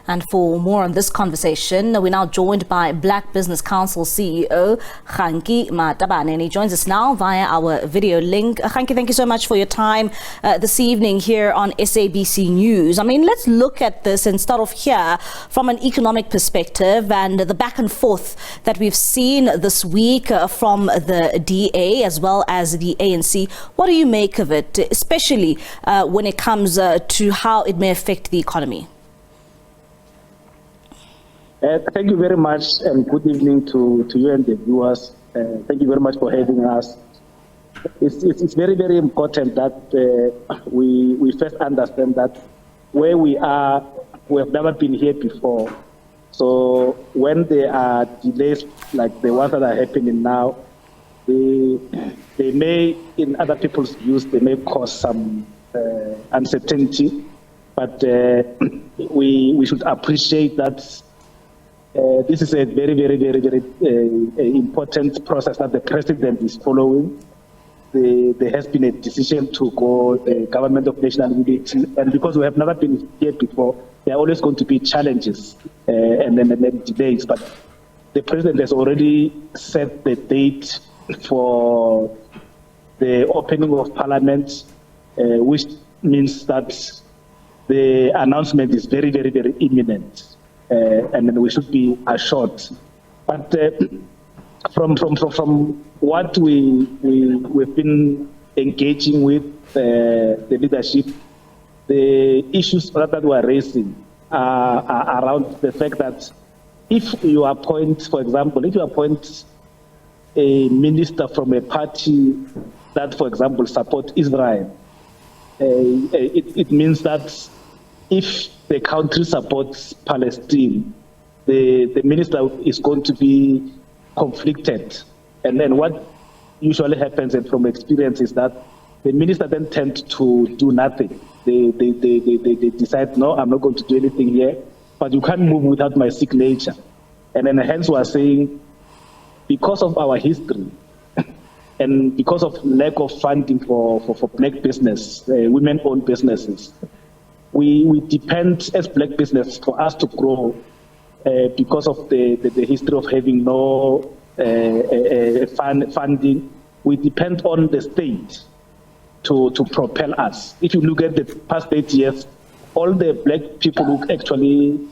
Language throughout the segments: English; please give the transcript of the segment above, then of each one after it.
And for more on this conversation, we're now joined by Black Business Council CEO Kganki Matabane, and he joins us now via our video link. Kganki, thank you so much for your time this evening here on SABC News. I mean, let's look at this and start off here from an economic perspective and the back and forth that we've seen this week from the DA as well as the ANC. What do you make of it, especially when it comes to how it may affect the economy? Thank you very much, and good evening to you and the viewers. Thank you very much for having us. It's very, very important that we first understand that where we are, we have never been here before. So when there are delays like the ones that are happening now, they may, in other people's views, they may cause some uncertainty, but we should appreciate that this is a very, very, very, very important process that the president is following. There has been a decision to go the government of national unity, and because we have never been here before, there are always going to be challenges and then delays. But the president has already set the date for the opening of parliament, which means that the announcement is very, very, very imminent. And then we should be assured. But from what we've been engaging with the leadership, the issues that we're raising are around the fact that if you appoint, for example, if you appoint a minister from a party that, for example, supports Israel, it means that if the country supports Palestine, the minister is going to be conflicted. And then what usually happens, and from experience, is that the minister then tends to do nothing. They decide, no, I'm not going to do anything here, but you can't move without my signature. And then hence we are saying, because of our history, and because of lack of funding for black business, women-owned businesses, we depend as black business for us to grow because of the history of having no funding. We depend on the state to propel us. If you look at the past 8 years, all the black people who actually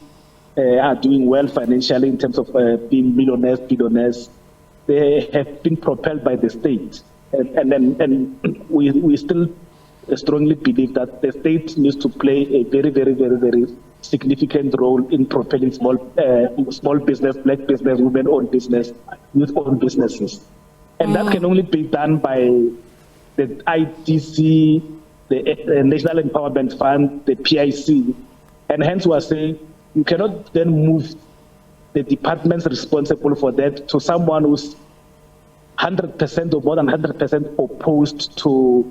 are doing well financially in terms of being millionaires, billionaires, they have been propelled by the state. And we still strongly believe that the state needs to play a very, very, very, very significant role in propelling small business, black business, women-owned business, youth-owned businesses. And that can only be done by the IDC, the National Empowerment Fund, the PIC. And hence we are saying you cannot then move the departments responsible for that to someone who's 100% or more than 100% opposed to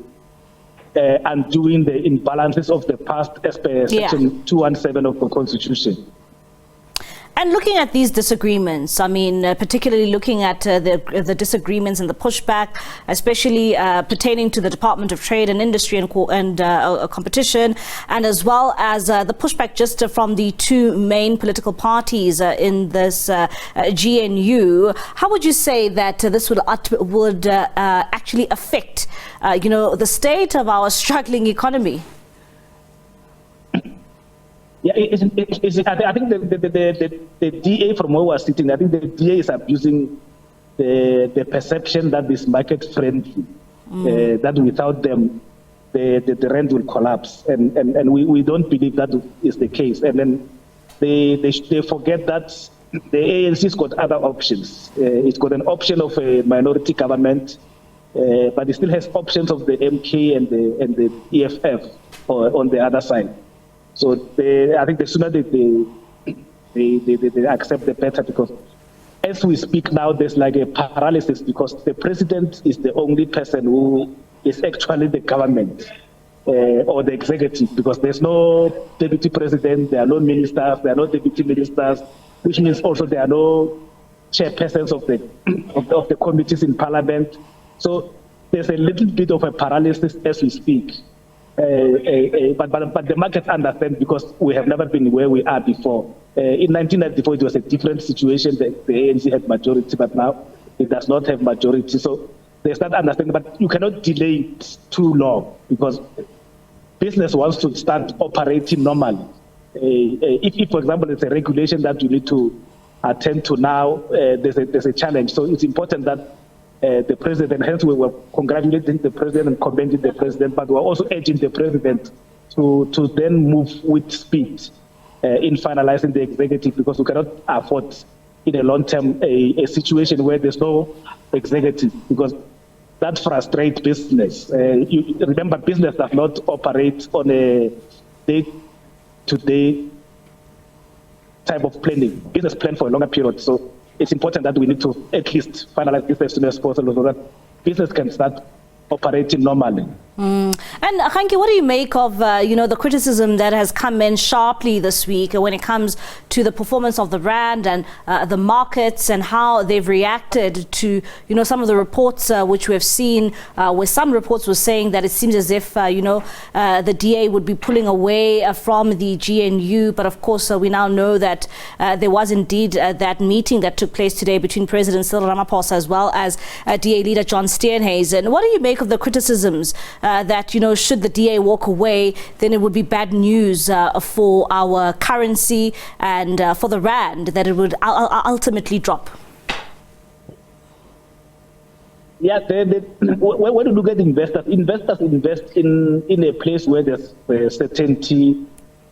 undoing the imbalances of the past as per Section 217 of the Constitution. And looking at these disagreements, I mean, particularly looking at the disagreements and the pushback, especially pertaining to the Department of Trade and Industry and Competition, and as well as the pushback just from the two main political parties in this GNU, how would you say that this would actually affect, the state of our struggling economy? Yeah, I think the DA, from where we're sitting, I think the DA is abusing the perception that is market friendly, that without them, the rent will collapse. And we don't believe that is the case. And then they forget that the ANC's got other options. It's got an option of a minority government, but it still has options of the MK and the EFF on the other side. So I think the sooner they accept, the better, because as we speak now, there's like a paralysis because the president is the only person who is actually the government or the executive, because there's no deputy president, there are no ministers, there are no deputy ministers, which means also there are no chairpersons of the committees in parliament. So there's a little bit of a paralysis as we speak. But the markets understand because we have never been where we are before. In 1994, it was a different situation. The ANC had majority, but now it does not have majority. So they start understanding, but you cannot delay it too long because business wants to start operating normally. If, for example, it's a regulation that you need to attend to now, there's a challenge. So it's important that the president, hence we were congratulating the president and commending the president, but we're also urging the president to then move with speed in finalizing the executive, because we cannot afford in a long term a situation where there's no executive, because that frustrates business. You remember, business does not operate on a day-to-day type of planning. Business plan for a longer period. So it's important that we need to at least finalize this as soon as possible so that business can start operating normally. And Kganki, what do you make of the criticism that has come in sharply this week when it comes to the performance of the rand and the markets and how they've reacted to some of the reports which we have seen, where some reports were saying that it seems as if the DA would be pulling away from the GNU, but of course we now know that there was indeed that meeting that took place today between President Cyril Ramaphosa as well as DA leader John Steenhuisen. What do you make of the criticisms that, should the DA walk away, then it would be bad news for our currency and for the rand, that it would ultimately drop? Yeah, when you look at investors invest in a place where there's certainty,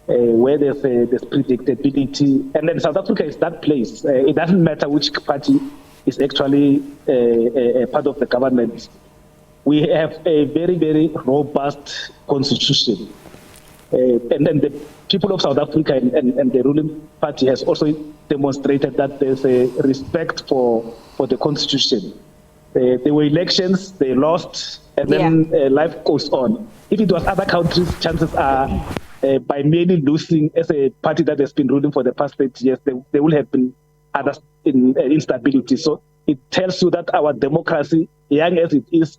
where there's predictability, and then South Africa is that place. It doesn't matter which party is actually a part of the government. We have a very, very robust constitution. And then the people of South Africa and the ruling party has also demonstrated that there's a respect for the constitution. There were elections, they lost, and then life goes on. If it was other countries, chances are by merely losing as a party that has been ruling for the past 30 years, there will have been other instability. So it tells you that our democracy, young as it is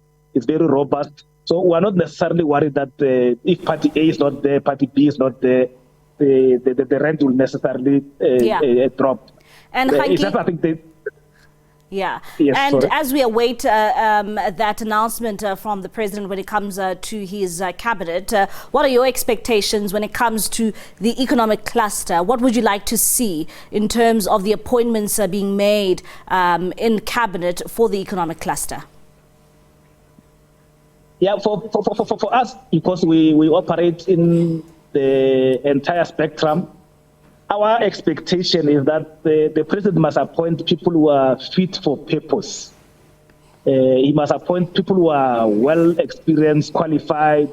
very robust. So we're not necessarily worried that if party A is not there, party B is not there, the rent will necessarily drop. And Kganki, yes, and sorry. As we await that announcement from the president when it comes to his cabinet, what are your expectations when it comes to the economic cluster? What would you like to see in terms of the appointments being made in cabinet for the economic cluster? Yeah, for us, because we operate in the entire spectrum, our expectation is that the president must appoint people who are fit for purpose. He must appoint people who are well experienced, qualified,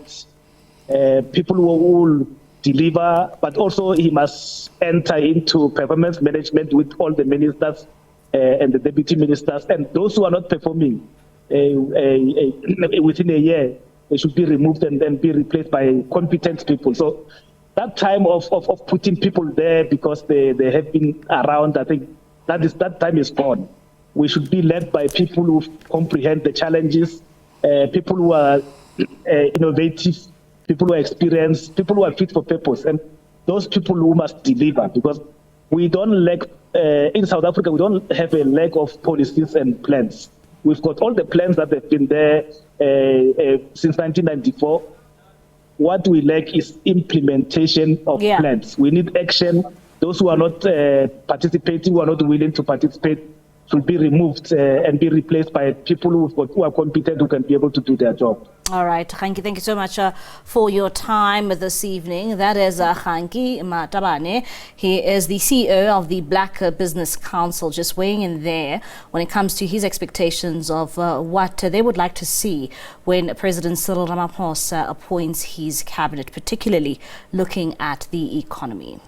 people who will deliver, but also he must enter into performance management with all the ministers and the deputy ministers, and those who are not performing within a year, they should be removed and then be replaced by competent people. So that time of putting people there because they have been around, I think that time is gone. We should be led by people who comprehend the challenges, people who are innovative, people who are experienced, people who are fit for purpose, and those people who must deliver, because we don't lack, in South Africa, we don't have a lack of policies and plans. We've got all the plans that have been there since 1994. What we lack is implementation of plans. We need action. Those who are not participating, who are not willing to participate, should be removed and be replaced by people who are competent, who can be able to do their job. All right, thank you so much for your time this evening. That is Kganki Matabane. He is the CEO of the Black Business Council, just weighing in there when it comes to his expectations of what they would like to see when President Cyril Ramaphosa appoints his cabinet, particularly looking at the economy.